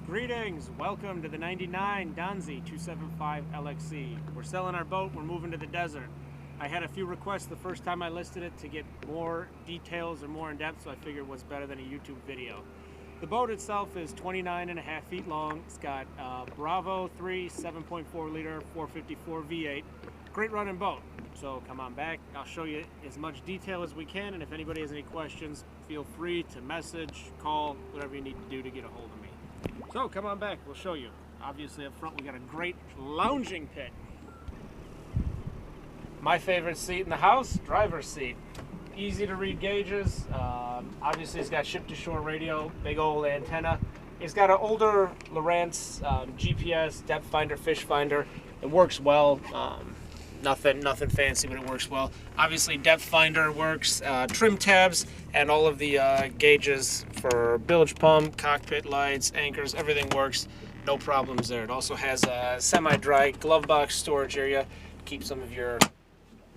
Greetings, welcome to the 99 Donzi 275 LXC. We're selling our boat, we're moving to the desert. I had a few requests the first time I listed it to get more details or more in depth, so I figured what's better than a YouTube video. The boat itself is 29.5 feet long. It's got Bravo 3 7.4 liter 454 V8. Great running boat. So come on back, I'll show you as much detail as we can, and if anybody has any questions, feel free to message, call, whatever you need to do to get a hold of me. So come on back, we'll show you. Obviously up front we got a great lounging pit. My favorite seat in the house, driver's seat. Easy to read gauges. Obviously it's got ship-to-shore radio, big old antenna. It's got an older Lowrance GPS, depth finder, fish finder. It works well. Nothing fancy, but it works well. Obviously depth finder works, trim tabs, and all of the gauges for bilge pump, cockpit lights, anchors, everything works. No problems there. It also has a semi-dry glove box storage area to keep some of your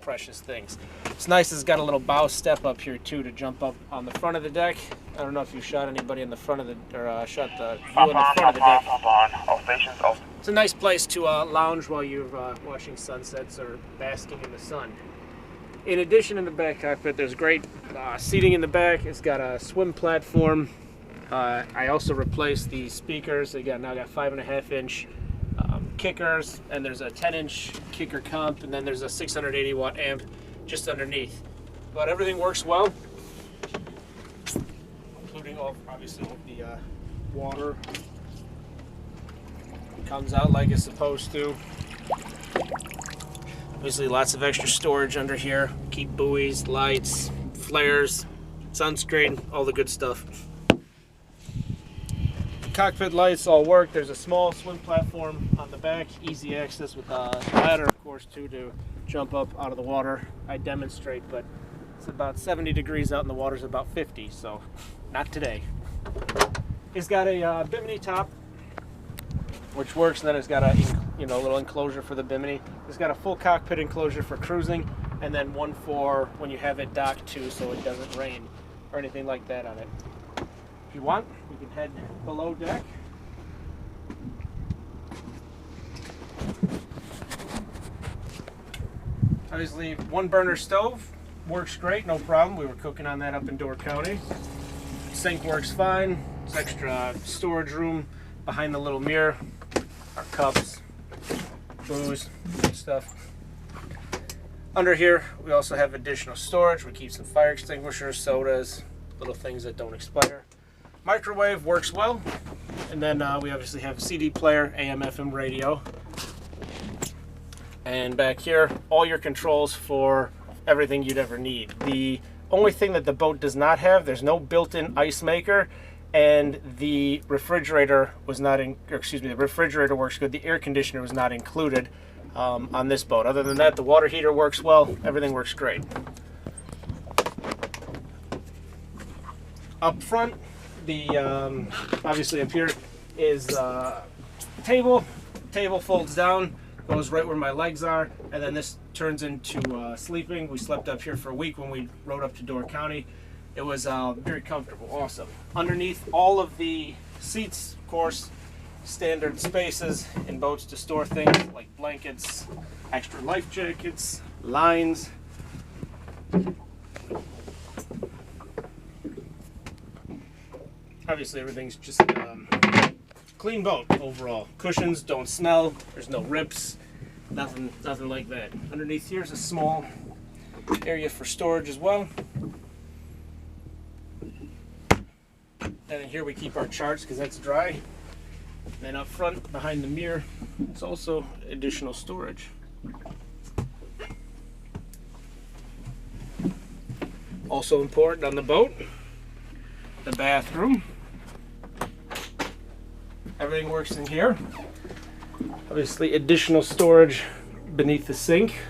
precious things. It's nice, it's got a little bow step up here too to jump up on the front of the deck. I don't know if you shot anybody in the front of the, or shot the view in the front of the deck. All stations open. It's a nice place to lounge while you're watching sunsets or basking in the sun. In addition, in the back cockpit, there's great seating in the back. It's got a swim platform. I also replaced the speakers. Now got 5.5-inch kickers, and there's a 10-inch kicker comp, and then there's a 680 watt amp just underneath. But everything works well, including obviously the water comes out like it's supposed to. Obviously lots of extra storage under here. Keep buoys, lights, flares, sunscreen, all the good stuff. Cockpit lights all work. There's a small swim platform on the back, easy access with a ladder, of course, too, to jump up out of the water. I demonstrate, but it's about 70 degrees out and the water's about 50, so not today. It's got a bimini top, which works, and then it's got a little enclosure for the bimini. It's got a full cockpit enclosure for cruising, and then one for when you have it docked too, so it doesn't rain or anything like that on it. If you want, you can head below deck. Obviously, one burner stove works great, no problem. We were cooking on that up in Door County. Sink works fine. There's extra storage room behind the little mirror. Our cups, booze, stuff. Under here, we also have additional storage. We keep some fire extinguishers, sodas, little things that don't expire. Microwave works well. And then we obviously have a CD player, AM, FM radio. And back here, all your controls for everything you'd ever need. The only thing that the boat does not have, there's no built-in ice maker, and the refrigerator was not the refrigerator works good. The air conditioner was not included on this boat. Other than that, the water heater works well. Everything works great. Up front, obviously up here is table. Table folds down, goes right where my legs are, and then this turns into sleeping. We slept up here for a week when we rode up to Door County. It was very comfortable, awesome. Underneath all of the seats, of course, standard spaces in boats to store things like blankets, extra life jackets, lines. Obviously everything's just clean boat overall. Cushions don't smell, there's no rips, nothing like that. Underneath here's a small area for storage as well. Then in here we keep our charts because that's dry. And then up front behind the mirror, it's also additional storage. Also important on the boat, the bathroom. Everything works in here. Obviously additional storage beneath the sink.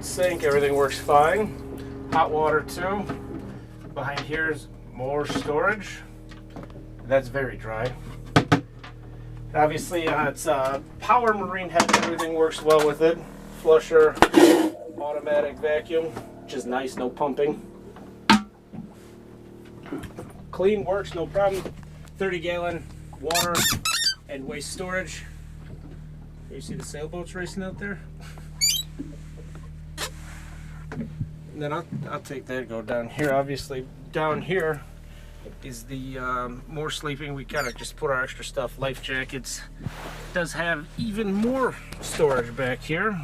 Sink, everything works fine. Hot water too. Behind here is more storage. That's very dry. Obviously it's power marine head, everything works well with it. Flusher, automatic vacuum, which is nice, no pumping. Clean, works, no problem. 30-gallon water and waste storage. You see the sailboats racing out there? And then I'll take that and go down here. Obviously, down here is the more sleeping. We kind of just put our extra stuff, life jackets. It does have even more storage back here.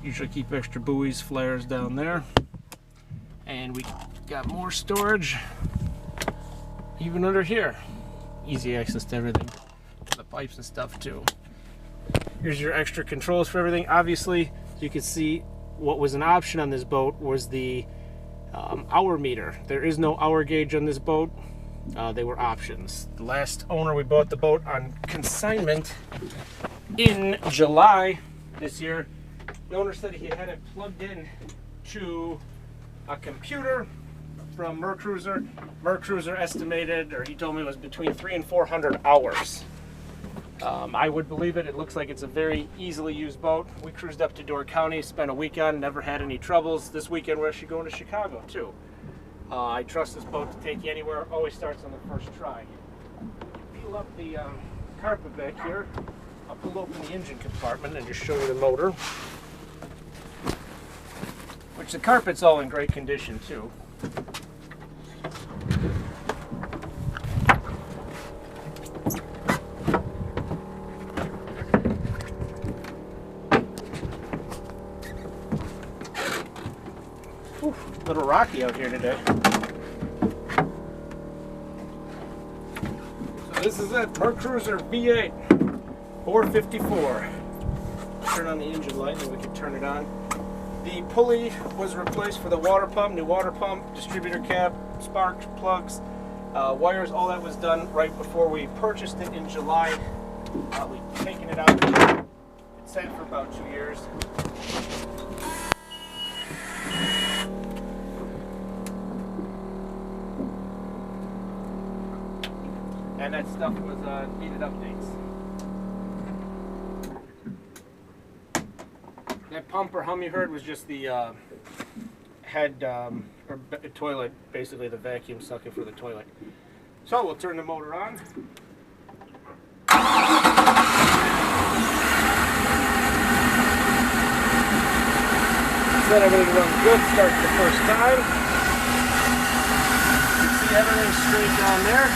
Usually keep extra buoys, flares down there. And we got more storage even under here. Easy access to everything, to the pipes and stuff too. Here's your extra controls for everything. Obviously, you can see what was an option on this boat was the hour meter. There is no hour gauge on this boat. They were options. The last owner, we bought the boat on consignment in July this year. The owner said he had it plugged in to a computer from Mercruiser. Mercruiser estimated, or he told me it was between 300 and 400 hours. I would believe it. It looks like it's a very easily used boat. We cruised up to Door County, spent a weekend, never had any troubles. This weekend we're actually going to Chicago too. I trust this boat to take you anywhere. Always starts on the first try. Peel up the carpet back here. I'll pull open the engine compartment and just show you the motor. Which the carpet's all in great condition too. A little rocky out here today. So this is it, Mercruiser V8 454. Turn on the engine light and we can turn it on. The pulley was replaced for the water pump, new water pump, distributor cap, sparks, plugs, wires, all that was done right before we purchased it in July. We've taken it out. It sat for about 2 years. And that stuff was needed updates. That pump or hum you heard was just the head or toilet, basically the vacuum sucking for the toilet. So we'll turn the motor on. Let everything run good, start the first time. You can see everything straight down there.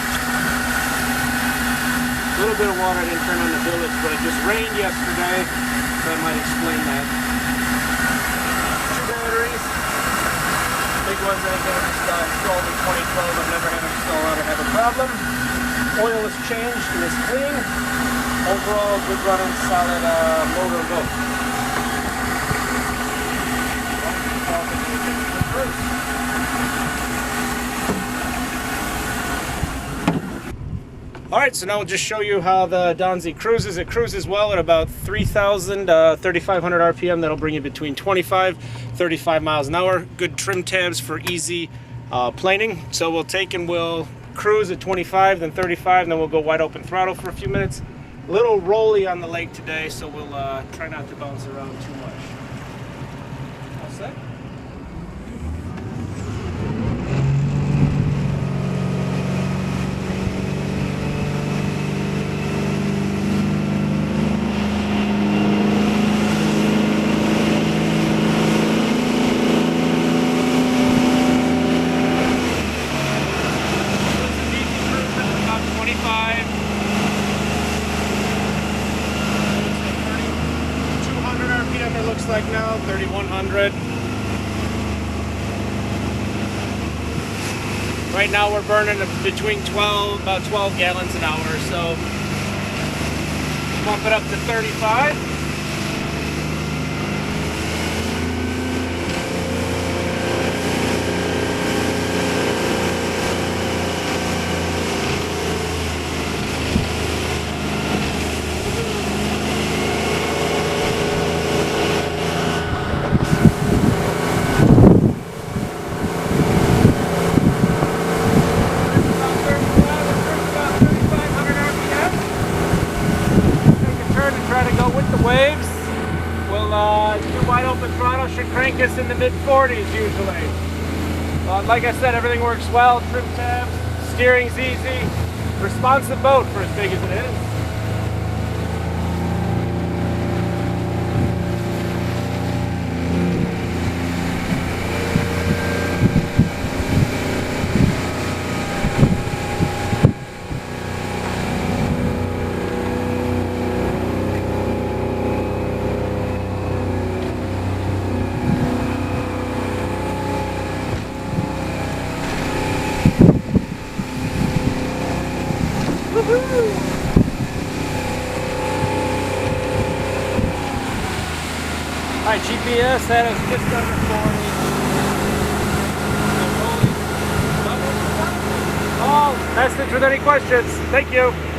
A little bit of water, I didn't turn on the billet, but it just rained yesterday, so that might explain that. Two batteries. Big ones I got installed in 2012. I've never had them installed out or have a problem. Oil is changed and is clean. Overall, good running, solid motor boat. Alright, so now we'll just show you how the Donzi cruises. It cruises well at about 3,000, 3,500 RPM. That'll bring you between 25, 35 miles an hour. Good trim tabs for easy planing. So we'll take and we'll cruise at 25, then 35, and then we'll go wide open throttle for a few minutes. A little rolly on the lake today, so we'll try not to bounce around too much. All set? Like now, 3,100. Right now we're burning between about 12 gallons an hour, so pump it up to 35. Waves. We'll do wide open throttle, should crank us in the mid-40s usually. Like I said, everything works well. Trim tabs, steering's easy. Responsive boat for as big as it is. Alright, GPS, that is just under 40. Call, message with any questions. Thank you.